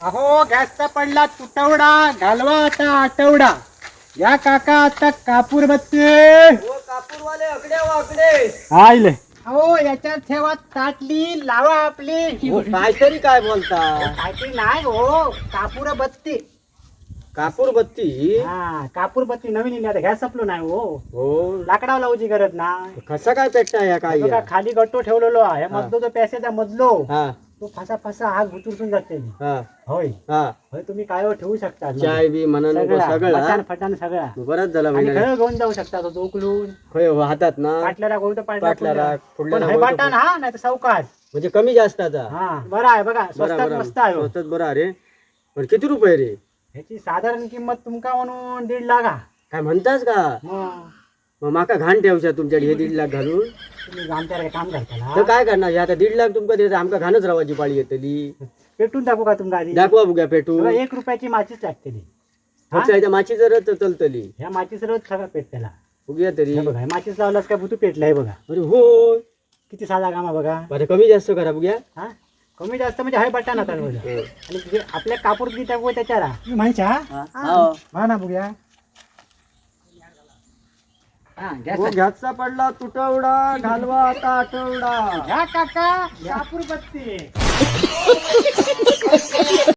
अहो गॅसचा पडला तुटवडा घालवा आता आठवडा. या काका आता कापूर बत्ती कापूरवाले अकडे वाकडे आले. अहो याच्यात ठेवा ताटली लावा आपली. काहीतरी काय बोलता ताटली नाही हो, कापूर बत्ती. कापूर बत्ती हा कापूर बत्ती नवीन इली आता. गॅस संपलो नाही हो, हो लाकडावर लावची गरज नाही. कसा काय पेटता या काय बघा, खाली गट्टो ठेवलेलो आहे. हा. मधलो जो पॅसेजा मधलो हा तो फसा फसा आग उतरून जाते. हा होय हा होय, तुम्ही काय ठेवू शकता. चाय बी म्हणा नको सगळा सगळं फटान सगळा. बरंच झालं आणि महिना खरं घेऊन जाऊ शकता तो उकलून. होय हो हातात ना पाटल्याला गोळतो पाटल्याला, फुडल्याला पण हे गोळतो. बटन हा नाही तर चौकात. म्हणजे कमी जास्ताचा हा बरं आहे बघा, स्वस्तात बरं मस्त आहे हो. स्वस्तात बरं अरे. पण किती रुपये रे? ह्याची साधारण किंमत तुमका म्हणून 1.5 लाख हा. काय म्हणतास का? मग मग माका घाण ठेवशा तुमच्याकडे हे 1.5 लाख घालून. तुम्ही आमच्याकडे काम करता तर काय करणार हे आता 1.5 लाख तुमका देत आमका घाणच रावायची पाळी येतली. पेटून टाकू का तुमका आधी? दाखवा बघ्या पेटू. बघा, 1 रुपयाची माचीच लागते ती. फक्त ह्याच्या माची जर चलतली ह्या माचीच रोज सगळं पेटतेला. बघूया तरी. हे बघा, हे माचीच लावलास का भुतू पेटलाय बघा. अरे हो किती साधा काम आहे बघा. आता कमी जास्त करा बघूया. हा कमी जास्त म्हणजे हाय बटन आता बघा. आणि जे आपल्या कापूर किती टाकू त्याच्याला माहिती हा ना बघूया. हा गॅस गॅसचा पडला तुटवडा घालवा आता आठवडा. या काका कापूर बत्ती.